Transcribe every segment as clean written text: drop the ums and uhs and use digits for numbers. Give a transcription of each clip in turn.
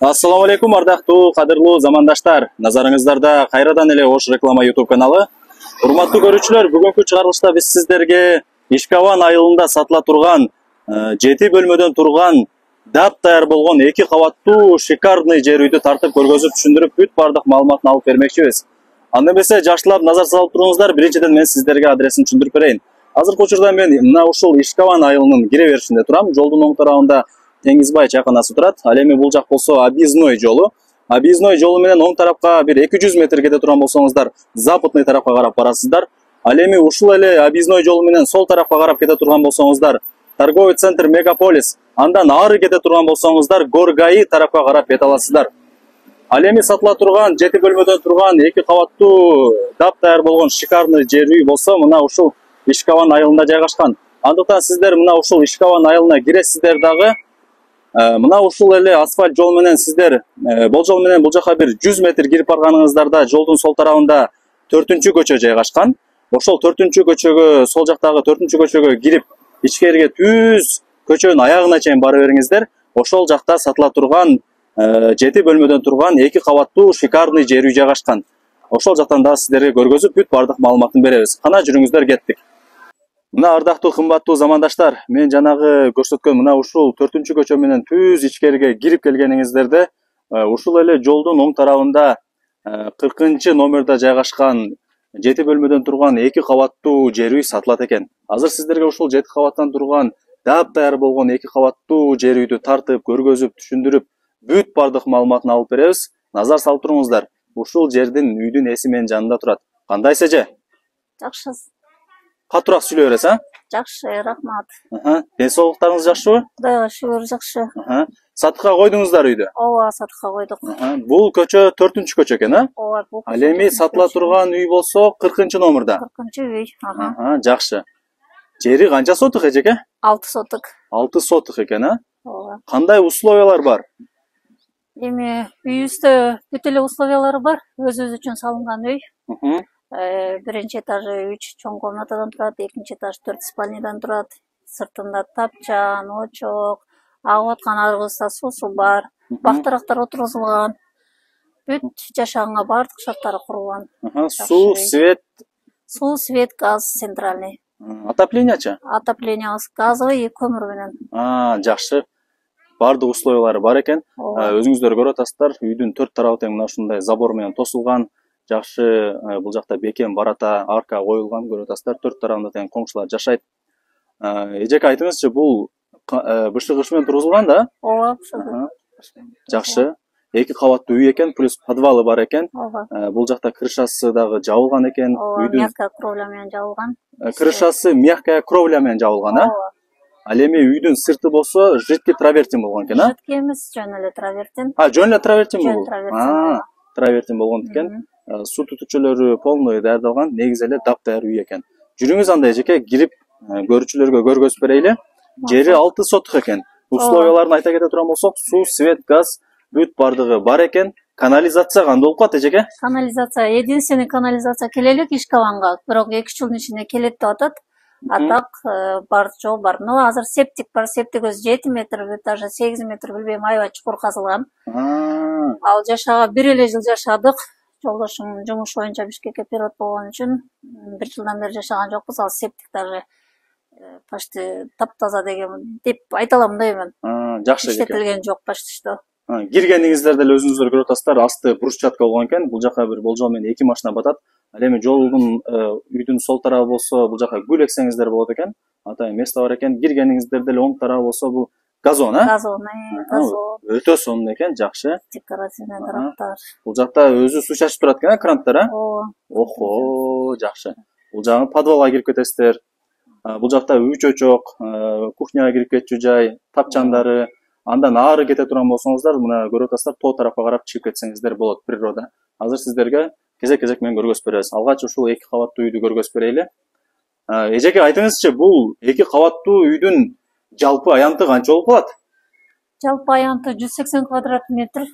Ассаламу алейкум, ардактуу кадырлуу замандаштар. Назарыңыздарда кайрадан эле Ош реклама YouTube каналы. Урматтуу көрүүчүлөр, бүгүнкү чыгарылышта биз сиздерге Ишкаван айылында сатыла турган 7 бөлмөдөн турган дап даяр болгон 2 кабаттуу шикарный жер үйдү тартып көргөзүп түшүндүрүп бүт бардык маалыматын алып бермекчибиз. Анда эмесе жакшылап назар салып туруңуздар. Биринчиден мен сиздерге адресин түшүндүрүп берейин. Азыркы учурда мен мына ушул Ишкаван айылынын кире беришинде турам. Жолдун оң тарабында Теңизбай чайканасы турат. Ал эми бул жак болсо объездной жолу. Объездной жолу менен оң тарапка бир 200 метр кете турган болсоңуздар, западный тарапка карап барасыздар. Ал эми ушул эле объездной жолу менен сол тарапка карап кете турган болсоңуздар, торговый центр Мегаполис. Андан ары кете турган болсоңуздар, Горгаи тарапка карап кете аласыздар. Ал эми сатыла турган 7 бөлмөдөн турган 2 кабаттуу дап даяр болгон шикарный жер үй болсо мына ушул Ишкаван айылында жайгашкан. Андыктан сиздер мына ушул Ишкаван айылына киресиздер дагы. Мына ушул эле асфальт жол менен сиздер болжол менен бул жака бир 100 метр кирип барганыңыздарда жолдун сол тарабында 4-көчө жайгашкан. Ошол 4-көчөгө, сол жактагы 4-көчөгө кирип, ичкериге түз көчөнүн аягына чейин бара бериңиздер. Ошол жакта сатыла турган 7 бөлмөдөн турган 2 кабаттуу шикарный жер үй жайгашкан. Ошол жактан да сиздерге көргөзүп бүт бардык маалыматын беребиз. Кана жүрүңүздөр, кеттик. Мына ардактуу кымбаттуу замандаштар, мен жанагы көрсөткөн мына ушул 4-көчө менен түз ичкериге кирип келгениңиздерде, ушул эле жолдун оң тарабында 40-номерде жайгашкан 7 бөлмөдөн турган 2 кабаттуу жер үй сатылат экен. Азыр сиздерге ушул 7 кабаттан турган дап даяр болгон 2 кабаттуу жер үйдү тартып, көргөзүп, түшүндүрүп, бүт бардык маалыматын алып беребиз. Назар салып туруңуздар. Ушул жердин үйдүн ээси менин жанында турат. Кандай эже? Жакшы. Катуураак сүйлөй бересиз, а? Жакшы, рахмат. Ден соолуктарыңыз жакшыбы? Кудайга шүгүр, жакшы. Сатыкка койдуңуздар үйдү? Ооба, сатыкка койдук. Бул көчө 4-көчө экен, а? Ооба, бул. Ал эми сатыла турган үй болсо 40-номерда. 40-үй. Жакшы. Жери канча сотук эжеке? 6 сотук. 6 сотук экен, а? Ооба. Кандай условиялар бар? Эми үйүбүздө бүт эле условиялары бар. Өзүбүз үчүн салынган үй. Биринчи этажы 3 чоң комнатадан турат, экинчи этаж 4 спальнядан турат. Сыртында тапчан, очок, агып аткан арыбызда суусу бар. Бактырактар отургузулган. Бүт жашаганга бардык шарттары курулган. Суу, свет, газ центральный. Отоплениячы? Отопление газовый, көмүр менен. Жакшы. Бардык условиялары бар экен. Өзүңүздөр көрүп атасыздар, үйдүн төрт тарабы тең мына ушундай забор менен тосулган. Жакшы, бул жакта бекем барата арка коюлган, көрүп атасыздар. Төрт тарабында тең коңшулар жашайт. Эжеке айтыңызчы, бул бышык кыш менен тургузулган да? Ооба, жакшы. 2 кабаттуу үй экен, плюс подвалы бар экен. Ооба. Бул жакта крышасы дагы жабылган экен. Үйдүн мягкая кровля менен жабылган. Крышасы мягкая кровля менен жабылган, а? Ооба. Ал эми үйдүн сырты болсо жидкий травертин болгон экен, а? Жидкий эмес, жөн эле травертин. Жөн эле травертинби бул? Травертин болгон экен. Суу түтүкчөлөрү полный даярдалган, негизи эле дап даяр үй экен. Жүрүңүз анда эжеке, кирип көрүүчүлөргө көргөзүп берейли. Жери 6 сотук экен. Условияларын айта кете турган болсок, суу, свет, газ бүт бардыгы бар экен. Канализация кандай болуп калат эжеке? Канализация, единственный канализация келе элек Ишкаванга, бирок 2 жылдын ичинде келет деп атат. А так бар, жол бар. Но азыр септик бар, септик өзү 7 метр, даже 8 метр билбейм, аябай чукур казылган. Ал жашага 1 эле жыл жашадык. Жолдошум жумуш боюнча Бишкекке перевод болгон үчүн 1 жылдан бери жашаган жокпуз. Ал септик даже почти таптаза деген деп айта алам да мен. Жакшы экен. Иштетилген жок почти что. Киргениңиздерде эле өзүңүздөр көрүп атасыздар, асты брусчатка болгон экен. Бул жака бир болжол менен 2 машина батат. Ал эми жолдун үйдүн сол тарабы болсо бул жака гүл эксеңиздер болот экен. Атайын место бар экен. Киргениңиздерде эле оң тарабы болсо бул газон, а? Газон. Өтө сонун экен, жакшы. Декоративный дарактар. Бул жакта өзү суу чачып турат экен, кранттар, а? Ооба. Охо, жакшы. Бул жагы подвалга кирип кетесиздер. Бул жакта үй чочок, кухняга кирип кетчү жай, тапчандары. Андан ары кете турган болсоңуздар, мына көрүп атасыздар, тоо тарапка карап чыгып кетсеңиздер болот, природа. Азыр сиздерге кезек-кезек менен көргөзүп беребиз. Алгач ушул 2 кабаттуу үйдү көргөзүп берейли. Эжеке айтыңызчы, бул 2 кабаттуу үйдүн жалпы аянты канча болуп калат? Жалпы аянты 180 квадрат метр.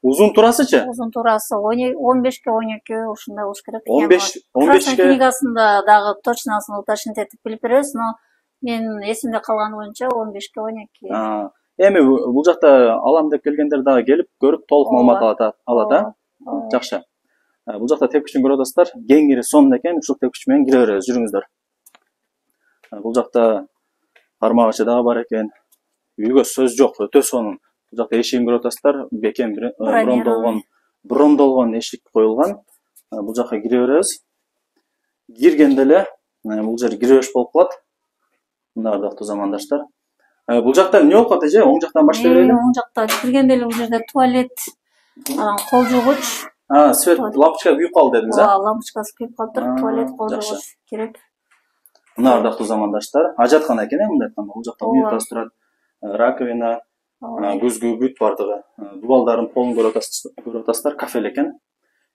Узун турасычы? Узун турасы 15-ке 12 ушундай болуш керек. 15-ке книгасында дагы точносын уточнить этип билип беребиз, но мен эсимде калганы боюнча 15-ке 12. Эми бул жакта алам деп келгендер дагы келип көрүп толук маалымат алат а. Жакшы. Бул жакта тепкичин көрүп атасыздар. Кеңири сонун экен. Ушул тепкич менен кире беребиз. Жүрүңүздөр. Бул жакта кармагычы дагы бар экен. Үйгө сөз жок, өтө сонун. Бул жакта эшигин көрүп атасыздар. Бекем брондолгон эшик коюлган. Бул жакка кире беребиз. Киргенде эле бул жер киребеш болуп калат. Мына ардактуу замандаштар. Бул жакта эмне болуп калат эже? Оң жактан баштай берели. Оң жакта киргенде эле бул жерде туалет, кол жуугуч. Свет лампочка күйүп калды дедиңиз, а? Лампочкасы күйүп калыптыр, туалет, кол жуугуч керек. Мына ардактуу замандаштар, ажаткана экен мындай айтканда. Бул жакта унитаз турат, раковина, күзгү бүт бардыгы. Дубалдардын полун көрүп атасыздар, кафель экен.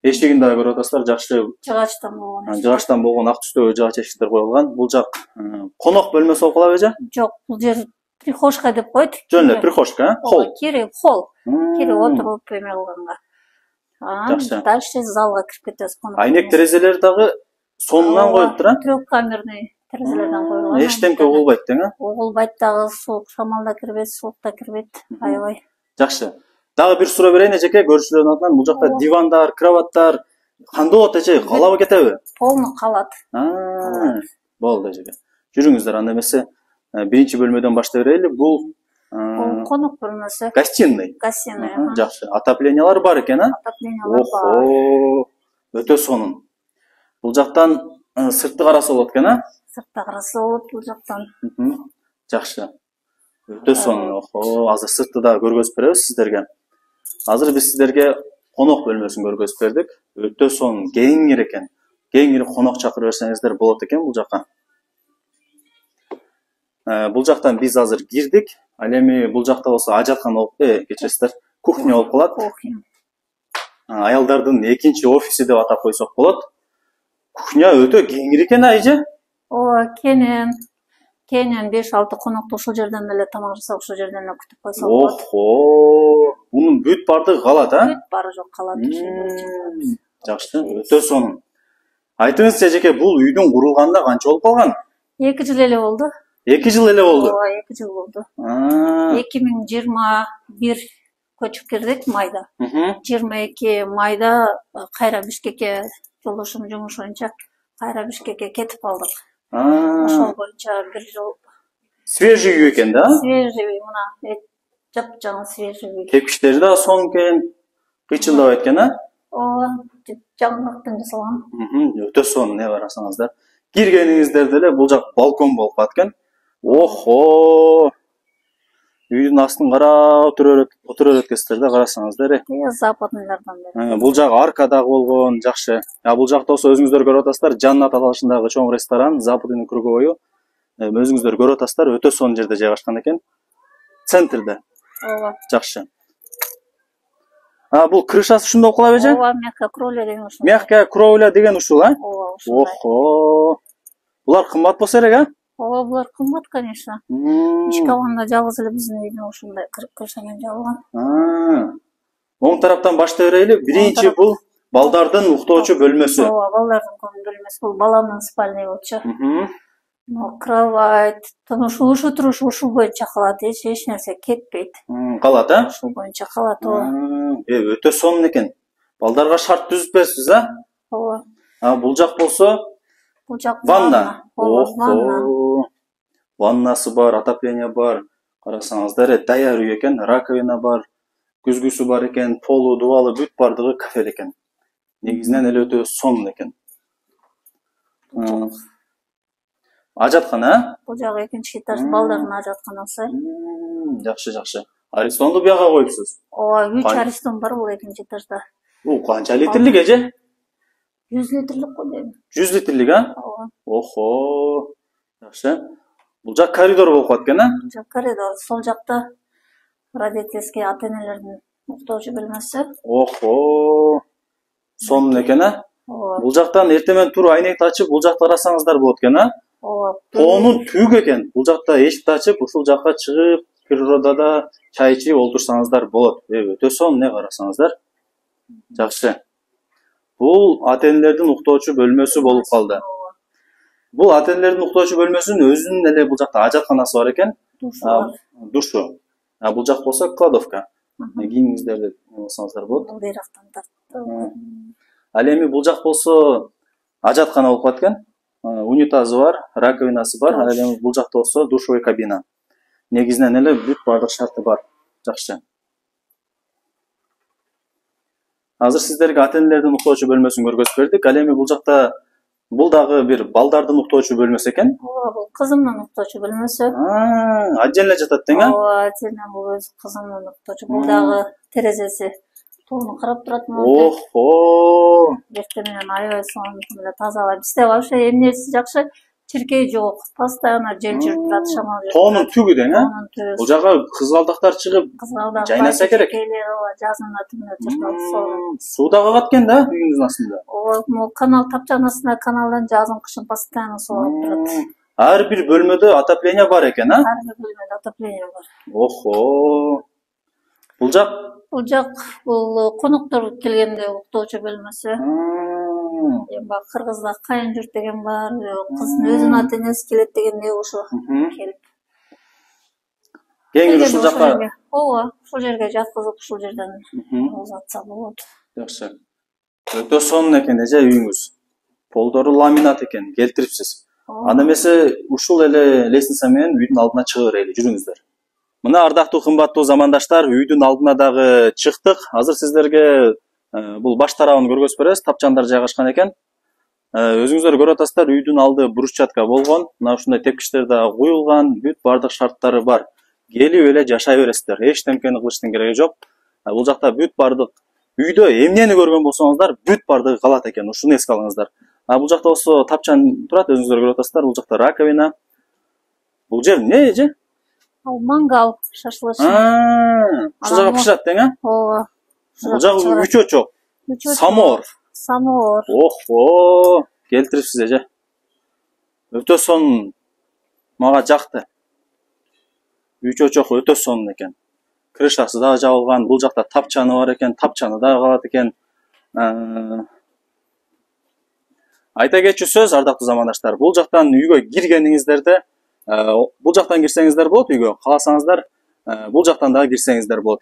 Эшигин дагы көрүп атасыздар, жакшы жыгачтан болгон ак түстөгү жыгач эшиктер коюлган. Бул жак конок бөлмөсү болуп калабы эже? Жок, бул жер прихожка деп коет. Жөн эле прихожка, холл. Холл. Кирип отуруп эме кылганга. Жакшы. Дальше залга кирип кетебиз. Айнек терезелер дагы сонунан коюлуптур, а? Трехкамерный терезелерден коюлган. Эчтемке угулбайт тең, а? Угулбайт дагы, суук шамал да кирбейт, суук да кирбейт. Аябай. Жакшы. Дагы бир суроо берейин эжеке, көрүүчүлөрдүн атынан. Бул жакта дивандар, кроваттар кандай болот эже? Калабы кетеби? Полный калат. Болду эжеке. Жүрүңүздөр, анда эмесе биринчи бөлмөдөн баштай берели. Бул конок бөлмөсү. Гостиный. Жакшы. Отоплениялар бар экен, а? Отоплениялар бар. Өтө сонун. Бул жактан сыртты караса болот экен, а? Сыртта караса болот бул жактан. Жакшы. Өтө сонун. Азыр сыртты дагы көргөзүп беребиз сиздерге. Азыр биз сиздерге конок бөлмөсүн көргөзүп бердик. Өтө сонун, кеңири экен. Кеңири конок чакырып берсеңиздер болот экен бул жакка. Бул жактан биз азыр кирдик. Ал эми бул жакта болсо ажаткана болуп, кечиресиздер, кухня болуп калат. Аялдардын экинчи офиси деп атап койсок болот. Кухня өтө кеңири экен, айже? Ооба, кенен 5-6 конокту ушул жерден эле тамак жасап, ушул жерден эле күтүп койсок болот. Мунун бүт бардыгы калат, а? Бүт баары жок калат. Жакшы, өтө сонун. Айтыңызчы эжеке, бул үйдүн курулганына канча болуп калган? 2 жыл эле болду. 2 жыл эле болду? Ооба, 2 жыл болду. 2021 көчүп кирдик майда. 22 майда кайра Бишкекке жолдошум жумуш боюнча кайра Бишкекке кетип калдык. Ошол боюнча 1 жыл. Свежий үй экен да? Свежий, мына жапжаңы свежий үй. Тепкичтери да сонун экен, кычылдабайт экен, а? Ооба, жаңгактан жасалган. Өтө сонун, не барасаңыздар. Киргениңиздерде эле бул жак балкон болуп калат экен. Үйдүн астын карап отура берет да, карасаңыздар. Западныйлардан бери. Бул жак аркада болгон, жакшы. Бул жакта болсо өзүңүздөр көрүп атасыздар, Жаннат аталышындагы чоң ресторан, Западный круговой. Өзүңүздөр көрүп атасыздар, өтө сонун жерде жайгашкан экен. Центрде. Ооба. Жакшы. Бул крышасы ушундай болуп калабы эже? Ооба, мягкая кровля деген ушул. Мягкая кровля деген ушул, а? Ооба, ушул. Булар кымбат болсо керек, а? Ооба, булар кымбат, конечно. Ишкаванда жалгыз эле биздин үйдүн ушундай крыша менен жабылган. Оң тараптан баштай берели. Биринчи бул балдардын уктоочу бөлмөсү. Ооба, балдардын бөлмөсү. Бул баламдын спальный болчу. Кровать, ушу турушу ушул боюнча калат, эч нерсе кетпейт. Калат, а? Ушул боюнча калат, ооба. Өтө сонун экен. Балдарга шарт түзүп берсиз, а? Ооба. Бул жак болсо? Бул жак ванна. Ваннасы бар, отопление бар. Карасаңыздар, даяр үй экен, раковина бар, күзгүсү бар экен, полу, дубалы бүт бардыгы кафель экен. Негизинен эле өтө сонун экен. Ажаткана? Бул жагы экинчи этаж, балдардын ажатканасы. Жакшы. Аристонду бияга коюпсуз? Ооба, 3 аристон бар бул экинчи этажда. Бул канча литрлик эже? 100 литрлик го дейм. 100 литрлик, а? Ооба. Жакшы. Бул жак коридор болуп калат экен, а? Жак коридор, сол жакта родительский ата-энелердин уктоочу бөлмөсү. Сонун экен, а? Ооба. Бул жактан эртемен туруп айнекти ачып, бул жакта карасаңыздар болот экен, а? Ооба. Тоонун түгү экен. Бул жакта эшикти ачып, ушул жакка чыгып, природада чай ичип олтурсаңыздар болот. Өтө сонун, карасаңыздар. Жакшы. Бул ата-энелердин уктоочу бөлмөсү болуп калды. Бул ата-энелердин уктоочу бөлмөсүнүн өзүнүн эле бул жакта ажатканасы бар экен. Душу. Бул жак болсо кладовка. Кийимиңиздерди алсаңыздар болот. Бул бирактан тарттым. Ал эми бул жак болсо ажаткана болуп калат экен. Унитазы бар, раковинасы бар. Ал эми бул жакта болсо душевой кабина. Негизинен эле бүт бардык шарты бар. Жакшы. Азыр сиздерге ата-энелердин уктоочу бөлмөсүн көргөзүп бердик. Ал эми бул жакта бул дагы бир балдардын уктоочу бөлмөсү экен. Ооба, бул кызымдын уктоочу бөлмөсү. Отдельно жатат тең, Ооба, отдельно бул өз кызымдын уктоочу. Бул дагы терезеси тоону карап турат болот. Охо. Эртең менен аябай сонун эле тазалап. Бизде вообще эмнеси жакшы, чиркей жок. Постоянно жел жүрүп турат, шамал жүрүп турат. Тоонун түгү дең, Тоонун түгү. Бул жака кызгалдактар чыгып Кызгалдак жайнаса керек. Ооба, жазында түндө чыркалып соолот. Суу да кагат экен да үйүңүздүн астында. Ооба, могу канал тапчанын астында каналдан жазын кышын постоянно суу алып турат. Ар бир бөлмөдө отопление бар экен, Ар бир бөлмөдө отопление бар. Охо. Бул жак Бул коноктор келгенде уктоочу бөлмөсү. Эми баягы кыргызда кайын журт деген бар, кыздын өзүнүн ата-энеси келет дегенде ошо келип. Кеңири ушул жака. Ооба, ушул жерге жаткызып, ушул жерден узатса болот. Жакшы. Өтө сонун экен эже үйүңүз. Полдору ламинат экен, келтирипсиз. Анда эмесе ушул эле лестница менен үйдүн алдына чыга берели, жүрүңүздөр. Мына ардактуу кымбаттуу замандаштар, үйдүн алдына дагы чыктык. Азыр сиздерге бул баш тарабын көргөзүп беребиз. Тапчандар жайгашкан экен. Өзүңүздөр көрүп атасыздар, үйдүн алды брусчатка болгон. Мына ушундай тепкичтер дагы куюлган, бүт бардык шарттары бар. Келип эле жашай бересиздер. Эчтемкени кылыштын кереги жок. Бул жакта бүт бардык үйдө эмнени көргөн болсоңуздар, бүт бардыгы калат экен. Ушуну эске алыңыздар. Бул жакта болсо тапчан турат, өзүңүздөр көрүп атасыздар. Бул жакта раковина. Бул жер эмне эже? Ал мангал, шашлычный. Ушул жака пышырат тең, Ооба. Бул жагы үч очок. Самор. Охо, келтирипсиз эже. Өтө сонун. Мага жакты. Үч очок өтө сонун экен. Крышасы дагы жабылган. Бул жакта тапчаны бар экен, тапчаны дагы калат экен. Айта кетчү сөз, ардактуу замандаштар. Бул жактан үйгө киргениңиздерде, бул жактан кирсеңиздер болот үйгө. Кааласаңыздар, бул жактан дагы кирсеңиздер болот.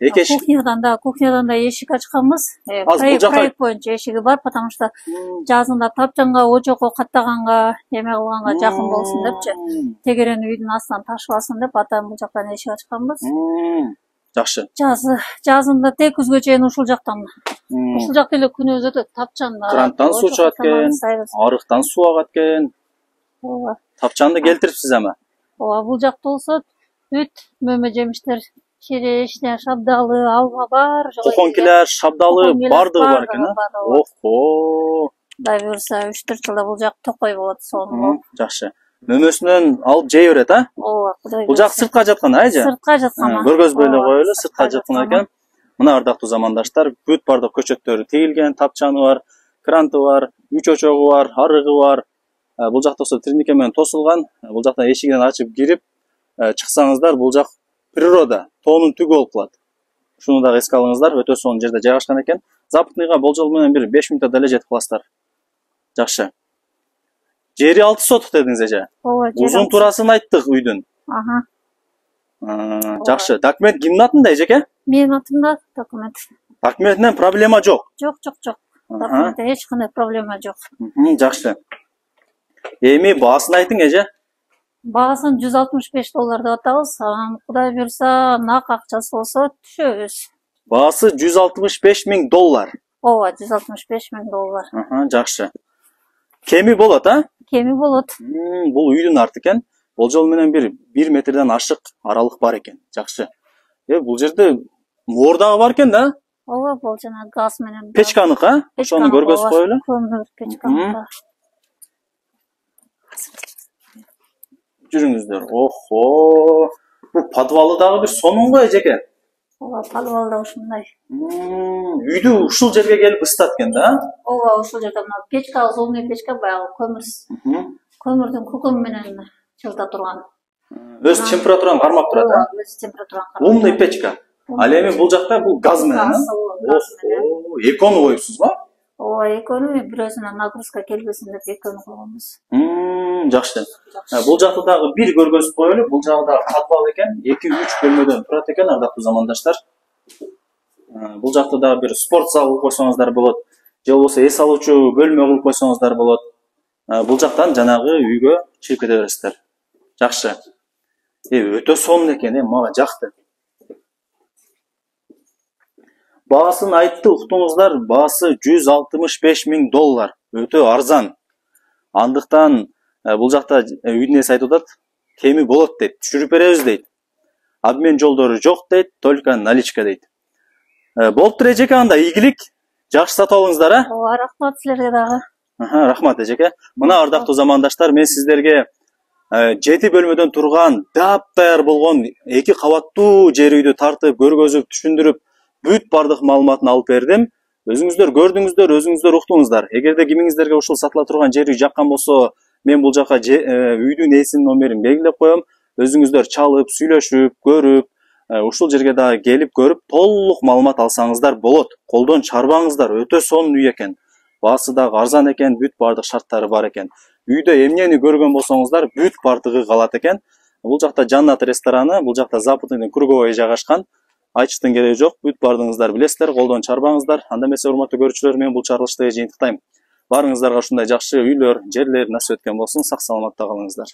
Кухнядан да эшик ачканбыз. Проект боюнча эшиги бар, потому что жазында тапчанга, очокко каттаганга, эме кылганга жакын болсун депчи. Тегерен үйдүн астынан ташыбасын деп атам бул жактан эшик ачканбыз. Жакшы. Жазында тек күзгө чейин ушул жактан. Ушул жакта эле күнүбүз өтөт, тапчанда. Кранттан суу чыгат экен, арыктан суу агат экен. Ооба. Тапчанды келтирипсиз ама. Ооба, бул жакта болсо бүт мөмө жемиштер, черешня, шабдалы, алма бар. Коконкилер, шабдалы бардыгы бар экен, Охо. Дай буюрса 3-4 жылда бул жак токой болот, сонун. Жакшы. Мөмөсүнөн алып жей берет, Ооба, кудай. Бул жак сыртка жаткан, эже? Сыртка жаткан. Көргөзбөй эле коелу, сыртка жаткан экен. Мына ардактуу замандаштар, бүт бардык көчөттөрү тегилген, тапчаны бар, кранты бар, үч очогу бар, арыгы бар. Бул жакта болсо триники менен тосулган. Бул жактан эшигин ачып кирип чыксаңыздар, бул жак природа, тоонун түгү болуп калат. Шуну дагы эске алыңыздар, өтө сонун жерде жайгашкан экен. Запытныйга болжол менен бир 5 мүнөттө деле жетип каласыздар. Жакшы. Жери 6 сотук дедиңиз эже. Ооба, жери. Узун турасын айттык үйдүн. Жакшы. Документ кимдин атында эжеке? Менин атымда документ. Документинен проблема жок. Жок. Документте эч кандай проблема жок. Жакшы. Эми баасын айтың эже? Баасын $165 деп атабыз. Кудай буюрса, нак акчасы болсо түшөбүз. Баасы $165,000. Ооба, $165,000. Жакшы. Кеми болот, Кеми болот. Бул үйдүн арты экен. Болжол менен 1 метрден ашык аралык бар экен. Жакшы. Бул жерде моор дагы бар экен да? Ооба, бул жана газ менен. Печканык, Ошону көргөзүп коелу. Көмүр печканык. Жүрүңүздөр. Охо. Бул подвалы дагы бир сонун го эжеке. Ооба, подвал да ушундай. Үйдү ушул жерге келип ысытат экен да? Ооба, ушул жерде мына печка, золный печка, баягы көмүрдүн кукуму менен жылыта турган. Өз температураны кармап турат, Ооба, өз температураны кармап. Умный печка. Ал эми бул жакта бул газ менен, Ооба, экону коюпсуз го? ооба экөөнү бирөөсүнө нагрузка келбесин деп экөөнү койгонбуз. Жакшы. Бул жакты дагы бир көргөзүп коелу. Бул жагы дагы подвал экен. 2-3 бөлмөдөн турат экен, ардактуу замандаштар. Бул жакты дагы бир спорт зал кылып койсоңуздар болот. Же болбосо эс алуучу бөлмө кылып койсоңуздар болот. Бул жактан жанагы үйгө чыгып кете бересиздер. Жакшы. Өтө сонун экен, мага жакты. Баасын айтты, уктуңуздар, баасы $165,000. Өтө арзан. Андыктан бул жакта үйдүн ээси айтып атат, теми болот дейт, түшүрүп беребиз дейт. Обмен жолдору жок дейт, только наличка дейт. Болуптур эжеке, анда ийгилик. Жакшы сатып алыңыздар, а? Ооба, рахмат силерге дагы. Рахмат эжеке. Мына ардактуу замандаштар, мен сиздерге 7 бөлмөдөн турган, таптаяр болгон 2 кабаттуу жер үйдү тартып, көргөзүп, түшүндүрүп, бүт бардык маалыматын алып бердим. Өзүңүздөр көрдүңүздөр, өзүңүздөр уктуңуздар. Эгерде кимиңиздерге ушул сатыла турган жер үй жаккан болсо, мен бул жака үйдүн ээсинин номерин белгилеп коем. Өзүңүздөр чалып, сүйлөшүп, көрүп, ушул жерге дагы келип көрүп, толук маалымат алсаңыздар болот. Колдон чарбаңыздар, өтө сонун үй экен. Баасы дагы арзан экен, бүт бардык шарттары бар экен. Үйдө эмнени көргөн болсоңуздар, бүт бардыгы калат экен. Бул жакта Жаннат рестораны, бул жакта Западный круговой жайгашкан. Айтыштын кереги жок, бүт бардыгыңыздар билесиздер, колдон чарбаңыздар. Анда эмесе, урматтуу көрүүчүлөр, мен бул чарылышты жыйынтыктайм. Барыңыздарга ушундай жакшы үйлөр, жерлер насип эткен болсун, сак саламатта калыңыздар.